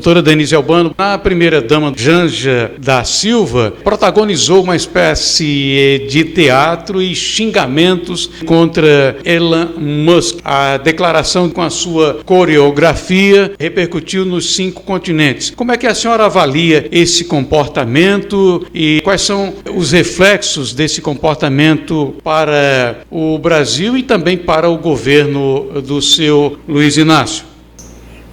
doutora Denise Albano, a primeira-dama Janja da Silva protagonizou uma espécie de teatro e xingamentos contra Elon Musk. A declaração com a sua coreografia repercutiu nos 5 continentes. Como é que a senhora avalia esse comportamento e quais são os reflexos desse comportamento para o Brasil e também para o governo do seu Luiz Inácio?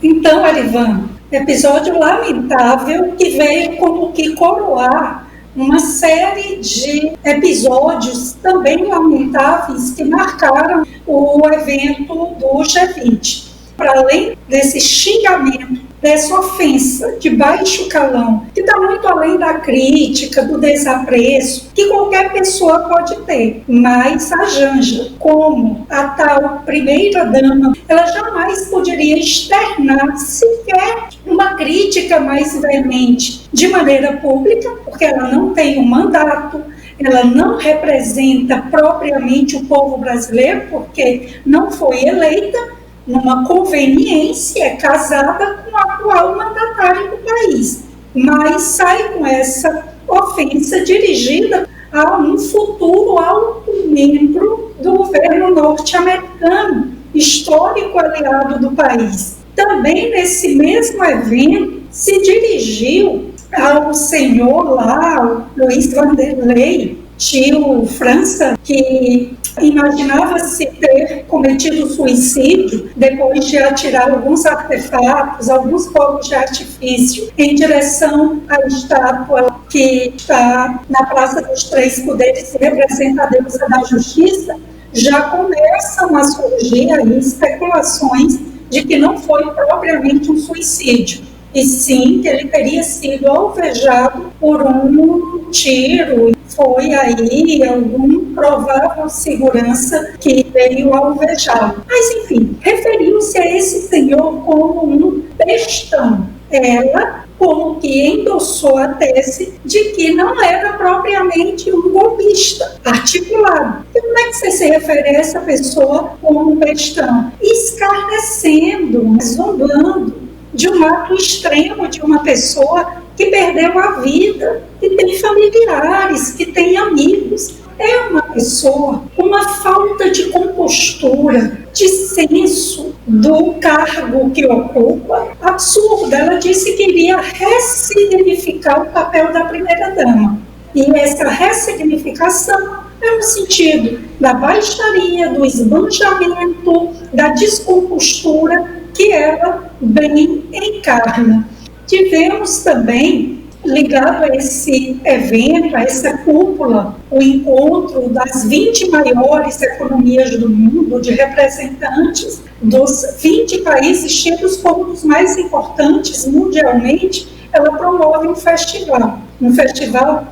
Então, Arivan, episódio lamentável que veio como que coroar uma série de episódios também lamentáveis que marcaram o evento do G20. Para além desse xingamento, dessa ofensa de baixo calão, que está muito além da crítica, do desapreço, que qualquer pessoa pode ter. Mas a Janja, como a tal primeira-dama, ela jamais poderia externar sequer uma crítica mais veemente de maneira pública, porque ela não tem um mandato, ela não representa propriamente o povo brasileiro, porque não foi eleita numa conveniência casada com o atual mandatário do país, mas sai com essa ofensa dirigida a um futuro alto membro do governo norte-americano, histórico aliado do país. Também nesse mesmo evento se dirigiu ao senhor lá, Luiz Vanderlei, tio França, que imaginava-se ter cometido suicídio depois de atirar alguns artefatos, alguns fogos de artifício em direção à estátua que está na Praça dos Três Poderes, que representa a deusa da justiça. Já começam a surgir aí especulações de que não foi propriamente um suicídio, e sim que ele teria sido alvejado por um tiro. Foi aí algum provável segurança que veio alvejá-lo. Mas, enfim, referiu-se a esse senhor como um bestão. Ela, como que endossou a tese de que não era propriamente um golpista articulado. E como é que você se refere a essa pessoa como um bestão? Escarnecendo, zombando de um ato extremo de uma pessoa que perdeu a vida, que tem familiares, que tem amigos. É uma pessoa com uma falta de compostura, de senso do cargo que ocupa, absurda. Ela disse que iria ressignificar o papel da primeira-dama. E essa ressignificação é no sentido da baixaria, do esbanjamento, da descompostura que ela bem encarna. Tivemos também, ligado a esse evento, a essa cúpula, o encontro das 20 maiores economias do mundo, de representantes dos 20 países tidos como os mais importantes mundialmente. Ela promove um festival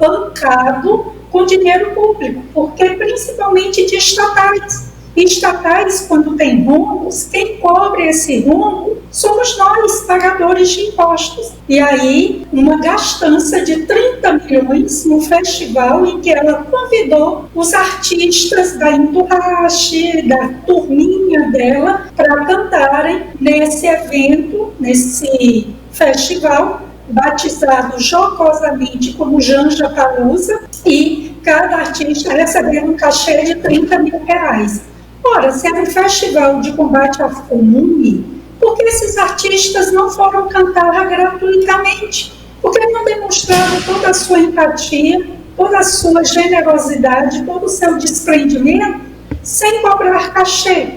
bancado com dinheiro público, porque principalmente de estatais. Estatais, quando tem rombos, quem cobre esse rombo somos nós, pagadores de impostos. E aí, uma gastança de 30 milhões no festival em que ela convidou os artistas da entourage, da turminha dela, para cantarem nesse evento, nesse festival, batizado jocosamente como Janja Palusa, e cada artista recebendo um cachê de 30 mil reais. Ora, se é um festival de combate à fome, por que esses artistas não foram cantar gratuitamente? Por que não demonstraram toda a sua empatia, toda a sua generosidade, todo o seu desprendimento, sem cobrar cachê?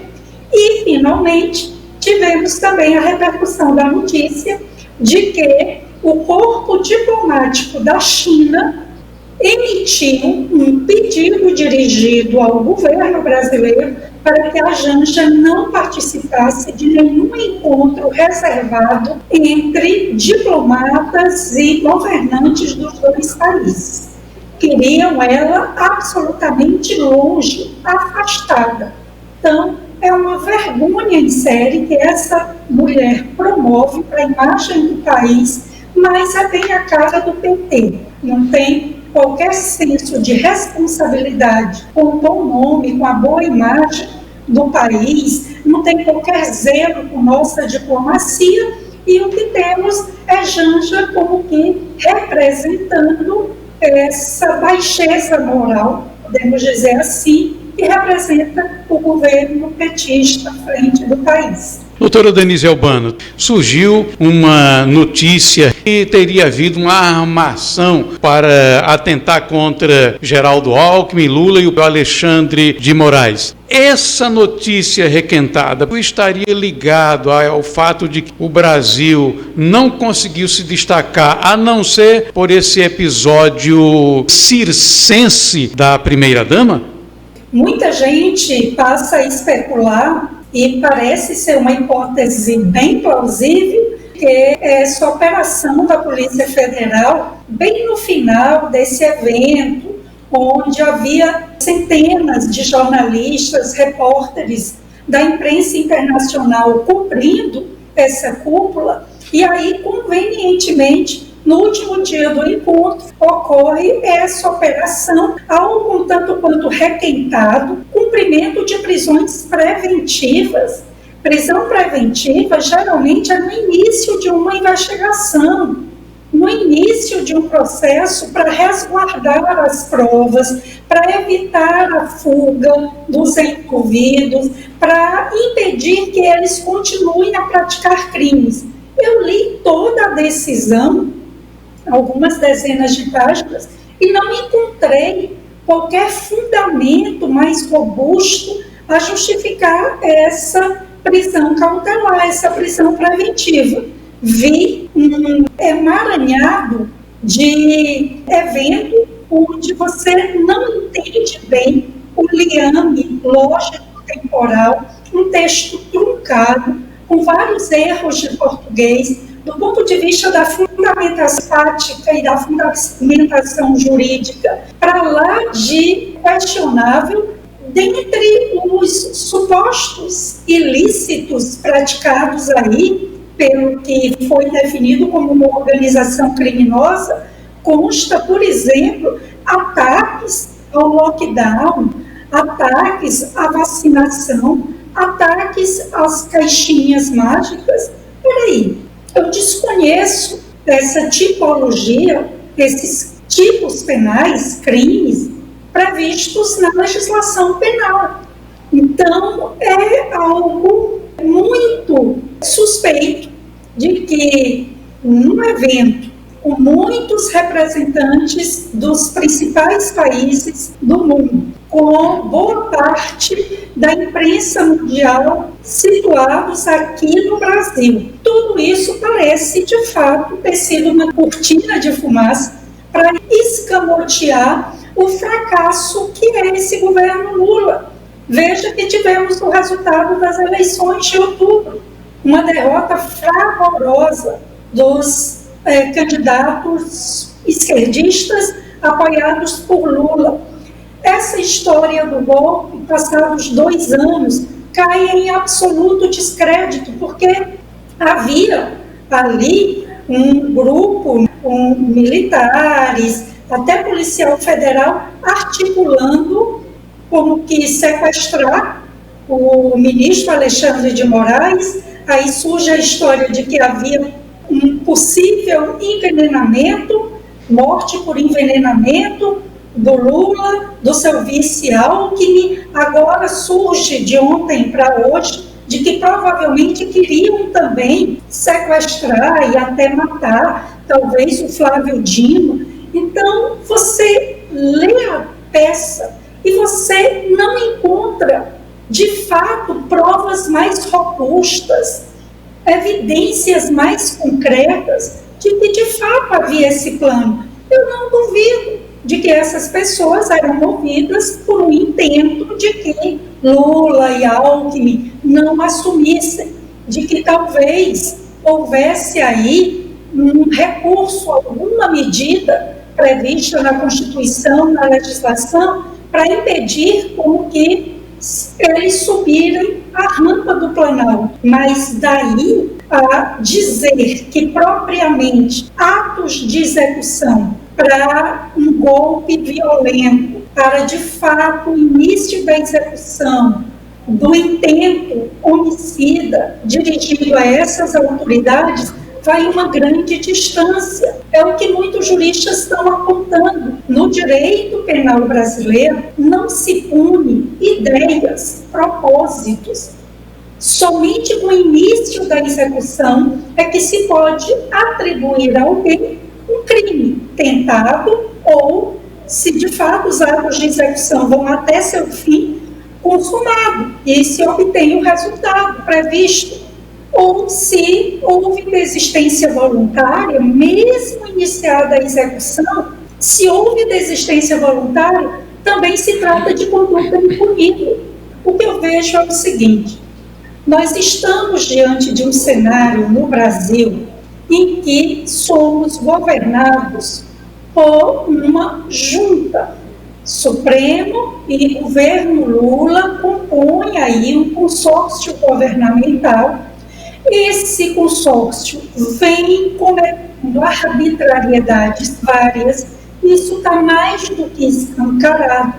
E, finalmente, tivemos também a repercussão da notícia de que o corpo diplomático da China emitiu um pedido dirigido ao governo brasileiro para que a Janja não participasse de nenhum encontro reservado entre diplomatas e governantes dos dois países. Queriam ela absolutamente longe, afastada. Então, é uma vergonha em série que essa mulher promove para a imagem do país, mas é bem a cara do PT. Não tem qualquer senso de responsabilidade com o bom nome, com a boa imagem do país, não tem qualquer zelo com nossa diplomacia e o que temos é Janja como que representando essa baixeza moral, podemos dizer assim, que representa o governo petista à frente do país. Doutora Denise Albano, surgiu uma notícia que teria havido uma armação para atentar contra Geraldo Alckmin, Lula e o Alexandre de Moraes. Essa notícia requentada estaria ligado ao fato de que o Brasil não conseguiu se destacar, a não ser por esse episódio circense da primeira-dama? Muita gente passa a especular, e parece ser uma hipótese bem plausível, que essa operação da Polícia Federal, bem no final desse evento, onde havia centenas de jornalistas, repórteres da imprensa internacional cobrindo essa cúpula, e aí, convenientemente, no último dia do encontro, ocorre essa operação, algo um tanto quanto requentado, cumprimento de prisões preventivas. Prisão preventiva geralmente é no início de uma investigação, no início de um processo para resguardar as provas, para evitar a fuga dos envolvidos, para impedir que eles continuem a praticar crimes. Eu li toda a decisão, algumas dezenas de páginas, e não encontrei qualquer fundamento mais robusto a justificar essa prisão cautelar, essa prisão preventiva. Vi um emaranhado de evento onde você não entende bem o liame lógico-temporal, um texto truncado, com vários erros de português, do ponto de vista da fundamentação tática e da fundamentação jurídica, para lá de questionável, dentre os supostos ilícitos praticados aí, pelo que foi definido como uma organização criminosa, consta, por exemplo, ataques ao lockdown, ataques à vacinação, ataques às caixinhas mágicas. Peraí, eu desconheço essa tipologia, esses tipos penais, crimes, previstos na legislação penal. Então, é algo muito suspeito de que num evento com muitos representantes dos principais países do mundo, com boa parte da imprensa mundial situados aqui no Brasil, tudo isso parece, de fato, ter sido uma cortina de fumaça para escamotear o fracasso que é esse governo Lula. Veja que tivemos o resultado das eleições de outubro, uma derrota fragorosa dos candidatos esquerdistas apoiados por Lula. Essa história do golpe, passados 2 anos, cai em absoluto descrédito, porque havia ali um grupo com militares, até policial federal, articulando como que sequestrar o ministro Alexandre de Moraes. Aí surge a história de que havia um possível envenenamento, morte por envenenamento do Lula, do seu vice Alckmin. Agora surge de ontem para hoje de que provavelmente queriam também sequestrar e até matar, talvez, o Flávio Dino. Então, você lê a peça e você não encontra, de fato, provas mais robustas, evidências mais concretas de que, de fato, havia esse plano. Eu não duvido de que essas pessoas eram movidas por um intento de que Lula e Alckmin não assumissem, de que talvez houvesse aí um recurso, alguma medida prevista na Constituição, na legislação, para impedir como que eles subirem a rampa do Planalto. Mas daí a dizer que propriamente atos de execução para um golpe violento, para de fato o início da execução, do intento homicida dirigido a essas autoridades vai uma grande distância. É o que muitos juristas estão apontando. No direito penal brasileiro, não se pune ideias, propósitos. Somente no início da execução é que se pode atribuir a alguém um crime tentado ou, se de fato os atos de execução vão até seu fim, consumado, e se obtém o resultado previsto. Ou se houve desistência voluntária, mesmo iniciada a execução, se houve desistência voluntária, também se trata de conduta impunível. O que eu vejo é o seguinte: nós estamos diante de um cenário no Brasil em que somos governados por uma junta. Supremo e governo Lula compõem aí um consórcio governamental. Esse consórcio vem cometendo arbitrariedades várias, isso está mais do que escancarado.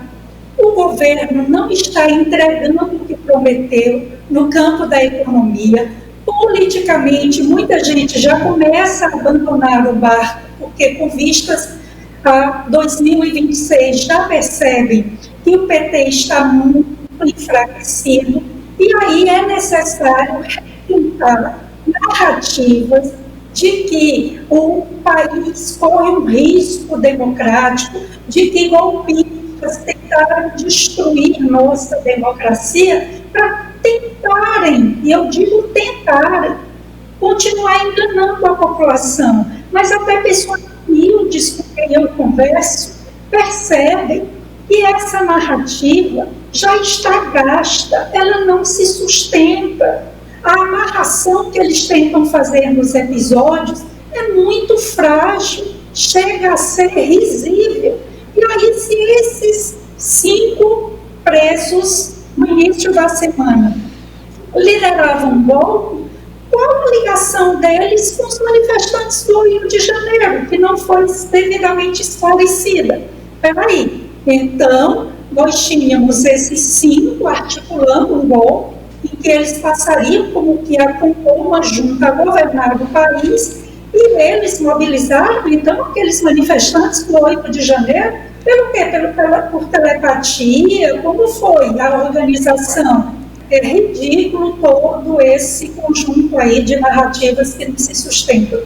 O governo não está entregando o que prometeu no campo da economia. Politicamente, muita gente já começa a abandonar o barco, porque com vistas a 2026 já percebem que o PT está muito enfraquecido, e aí é necessário repensar narrativas de que o país corre um risco democrático, de que golpistas tentaram destruir nossa democracia para tentarem, e eu digo tentarem, continuar enganando a população. Mas até pessoas humildes com quem eu converso percebem que essa narrativa já está gasta, ela não se sustenta. A amarração que eles tentam fazer nos episódios é muito frágil, chega a ser risível. E aí, se esses 5 presos no início da semana lideravam um golpe, qual a ligação deles com os manifestantes do Rio de Janeiro, que não foi devidamente esclarecida? Peraí, então nós tínhamos esses 5 articulando um golpe, em que eles passariam como que a compor uma junta a governar o país, e eles mobilizaram, então, aqueles manifestantes do 8 de janeiro, pelo quê? Por telepatia? Como foi a organização? É ridículo todo esse conjunto aí de narrativas que não se sustentam.